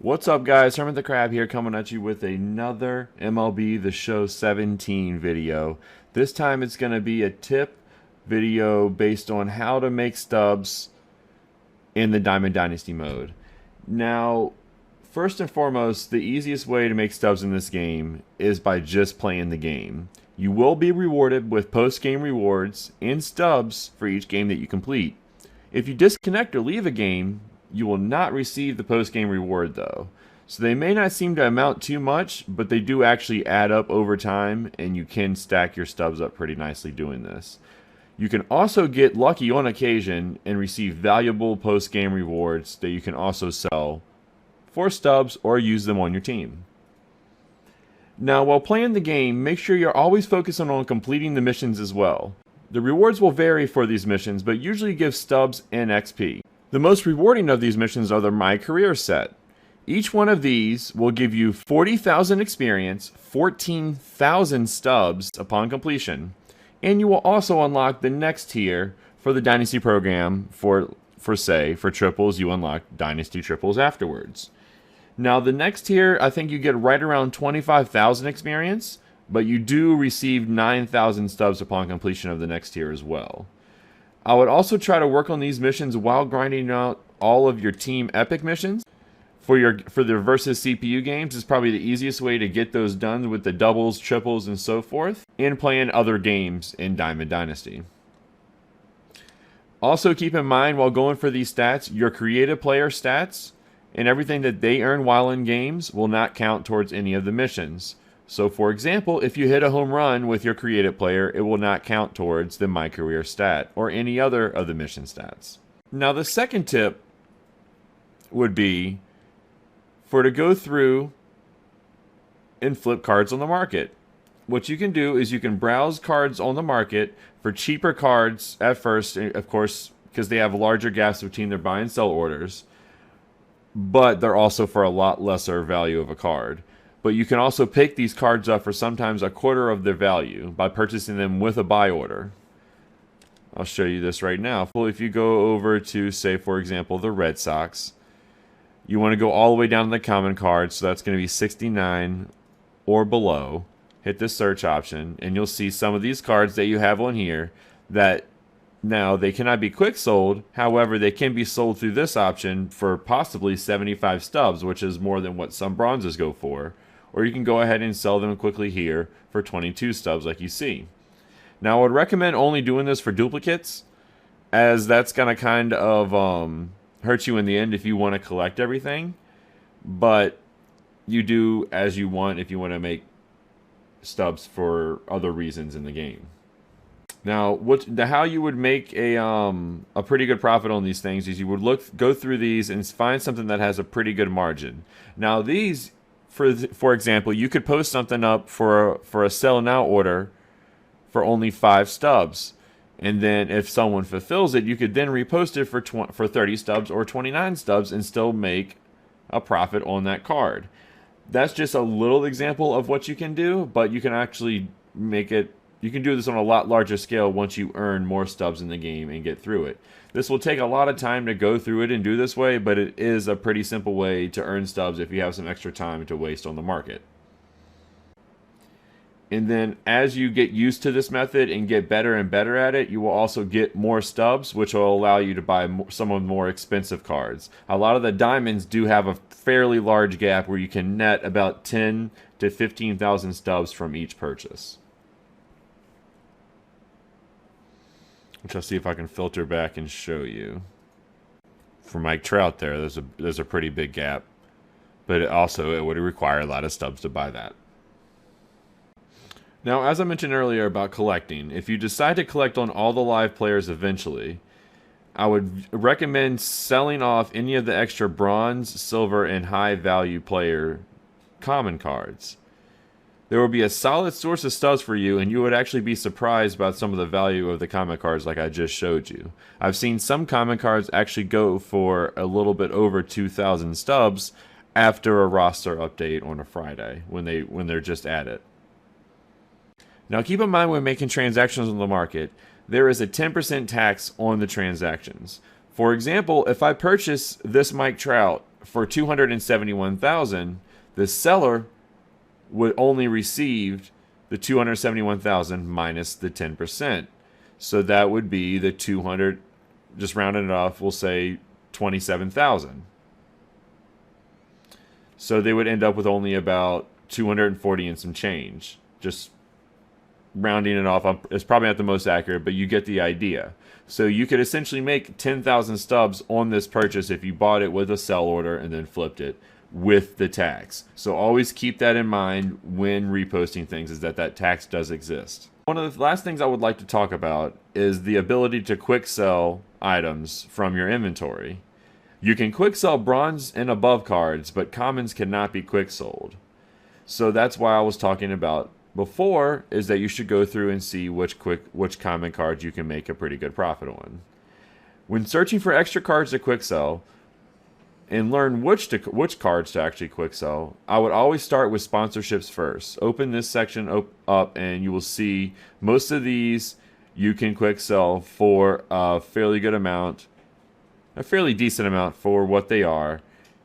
What's up, guys? Hermit the Crab here, coming at you with another MLB The Show 17 video. This time it's going to be a tip video based on how to make stubs in the Diamond Dynasty mode. Now, first and foremost, the easiest way to make stubs in this game is by just playing the game. You will be rewarded with post-game rewards and stubs for each game that you complete. If you disconnect or leave a game, you will not receive the post-game reward though. So they may not seem to amount too much, but they do actually add up over time, and you can stack your stubs up pretty nicely doing this. You can also get lucky on occasion and receive valuable post-game rewards that you can also sell for stubs or use them on your team. Now, while playing the game, make sure you're always focusing on completing the missions as well. The rewards will vary for these missions, but usually give stubs and XP. The most rewarding of these missions are the My Career set. Each one of these will give you 40,000 experience, 14,000 stubs upon completion, and you will also unlock the next tier for the Dynasty program. For triples, you unlock Dynasty triples afterwards. Now, the next tier, I think you get right around 25,000 experience, but you do receive 9,000 stubs upon completion of the next tier as well. I would also try to work on these missions while grinding out all of your team epic missions. For the versus CPU games is probably the easiest way to get those done with the doubles, triples, and so forth, and playing other games in Diamond Dynasty. Also keep in mind while going for these stats, your creative player stats and everything that they earn while in games will not count towards any of the missions. So for example, if you hit a home run with your creative player, it will not count towards the My Career stat or any other of the mission stats. Now the second tip would be to go through and flip cards on the market. What you can do is you can browse cards on the market for cheaper cards at first, of course, because they have larger gaps between their buy and sell orders, but they're also for a lot lesser value of a card. But you can also pick these cards up for sometimes a quarter of their value by purchasing them with a buy order. I'll show you this right now. If you go over to, say, for example, the Red Sox, you want to go all the way down to the common cards, so that's going to be 69 or below. Hit the search option, and you'll see some of these cards that you have on here that now they cannot be quick sold. However, they can be sold through this option for possibly 75 stubs, which is more than what some bronzes go for. Or you can go ahead and sell them quickly here for 22 stubs like you see. Now I would recommend only doing this for duplicates, as that's going to kind of hurt you in the end if you want to collect everything. But you do as you want if you want to make stubs for other reasons in the game. Now, how you would make a pretty good profit on these things is you would go through these and find something that has a pretty good margin. Now these, for example, you could post something up for a sell now order for only 5 stubs, and then if someone fulfills it, you could then repost it for 30 stubs or 29 stubs and still make a profit on that card. That's just a little example of what you can do, but you can actually make it. You can do this on a lot larger scale once you earn more stubs in the game and get through it. This will take a lot of time to go through it and do this way, but it is a pretty simple way to earn stubs if you have some extra time to waste on the market. And then as you get used to this method and get better and better at it, you will also get more stubs, which will allow you to buy some of the more expensive cards. A lot of the diamonds do have a fairly large gap where you can net about 10 to 15,000 stubs from each purchase. Which I'll see if I can filter back and show you. For Mike Trout there's a pretty big gap. But it would require a lot of stubs to buy that. Now, as I mentioned earlier about collecting, if you decide to collect on all the live players eventually, I would recommend selling off any of the extra bronze, silver, and high value player common cards. There will be a solid source of stubs for you, and you would actually be surprised about some of the value of the common cards like I just showed you. I've seen some common cards actually go for a little bit over 2,000 stubs after a roster update on a Friday when they're just at it. Now keep in mind when making transactions on the market, there is a 10% tax on the transactions. For example, if I purchase this Mike Trout for 271,000, the seller would only receive the 271,000 minus the 10%. So that would be the 200, just rounding it off, we'll say 27,000. So they would end up with only about 240 and some change. Just rounding it off, it's probably not the most accurate, but you get the idea. So you could essentially make 10,000 stubs on this purchase if you bought it with a sell order and then flipped it with the tax. So always keep that in mind when reposting things, is that that tax does exist. One of the last things I would like to talk about is the ability to quick sell items from your inventory. You can quick sell bronze and above cards, but commons cannot be quick sold. So that's why I was talking about before, is that you should go through and see which common cards you can make a pretty good profit on. When searching for extra cards to quick sell and learn which cards to actually quick sell, I would always start with sponsorships first. Open this section up and you will see most of these you can quick sell for a fairly good amount, a fairly decent amount for what they are,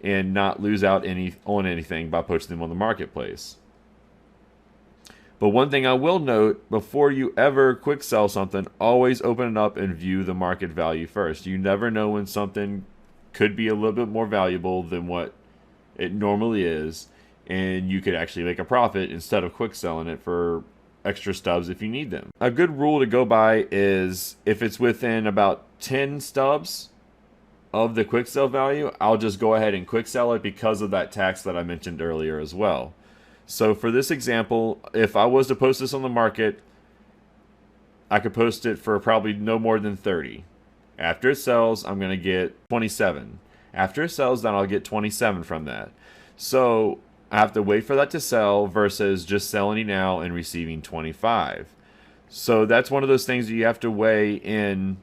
and not lose out on anything by posting them on the marketplace. But one thing I will note, before you ever quick sell something, always open it up and view the market value first. You never know when something could be a little bit more valuable than what it normally is, and you could actually make a profit instead of quick selling it for extra stubs if you need them. A good rule to go by is if it's within about 10 stubs of the quick sell value, I'll just go ahead and quick sell it because of that tax that I mentioned earlier as well. So for this example, if I was to post this on the market, I could post it for probably no more than 30. After it sells, I'm going to get 27. After it sells, then I'll get 27 from that. So I have to wait for that to sell versus just selling it now and receiving 25. So that's one of those things that you have to weigh in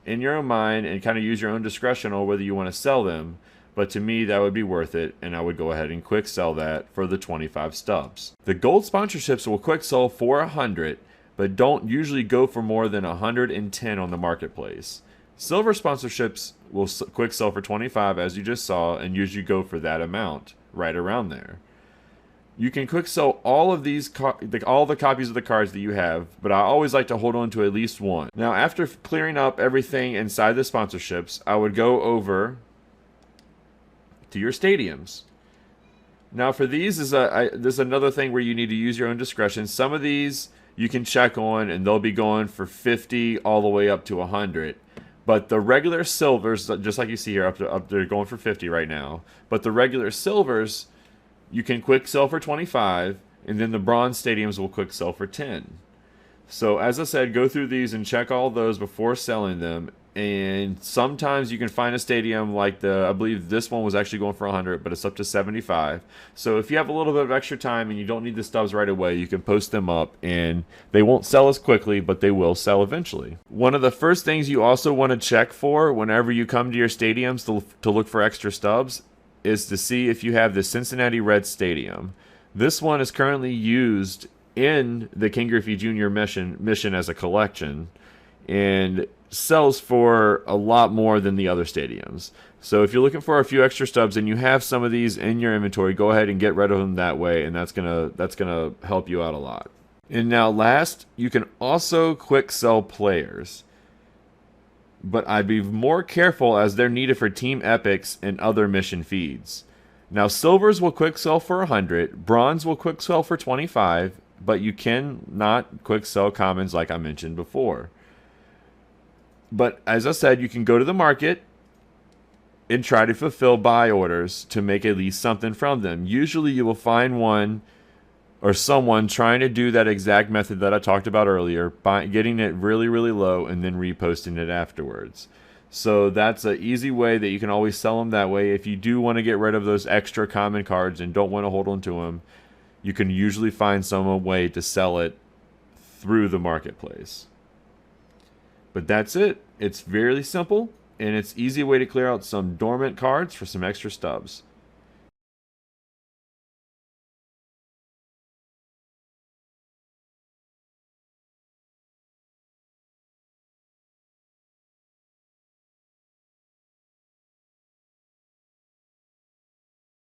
your own mind and kind of use your own discretion on whether you want to sell them. But to me, that would be worth it, and I would go ahead and quick sell that for the 25 stubs. The gold sponsorships will quick sell for 100, but don't usually go for more than 110 on the marketplace. Silver sponsorships will quick sell for 25, as you just saw, and usually go for that amount, right around there. You can quick sell all of these, all the copies of the cards that you have, but I always like to hold on to at least one. Now, after clearing up everything inside the sponsorships, I would go over to your stadiums. Now, for these is there's another thing where you need to use your own discretion. Some of these you can check on, and they'll be going for 50 all the way up to 100. But the regular silvers, just like you see here, up they're going for 50 right now. But the regular silvers, you can quick sell for 25, and then the bronze stadiums will quick sell for 10. So as I said, go through these and check all those before selling them. And sometimes you can find a stadium like I believe this one was actually going for 100, but it's up to 75. So if you have a little bit of extra time and you don't need the stubs right away, you can post them up, and they won't sell as quickly, but they will sell eventually. One of the first things you also want to check for whenever you come to your stadiums to look for extra stubs is to see if you have the Cincinnati Reds Stadium. This one is currently used in the King Griffey Jr. mission as a collection, and sells for a lot more than the other stadiums. So if you're looking for a few extra stubs and you have some of these in your inventory, go ahead and get rid of them that way, and that's gonna help you out a lot. And now last, you can also quick sell players, but I'd be more careful as they're needed for team epics and other mission feeds. Now silvers will quick sell for 100, bronze will quick sell for 25, but you can not quick sell commons like I mentioned before. But as I said, you can go to the market and try to fulfill buy orders to make at least something from them. Usually you will find one or someone trying to do that exact method that I talked about earlier, by getting it really, really low and then reposting it afterwards. So that's an easy way that you can always sell them that way. If you do want to get rid of those extra common cards and don't want to hold on to them, you can usually find some way to sell it through the marketplace. But that's it. It's very simple, and it's an easy way to clear out some dormant cards for some extra stubs.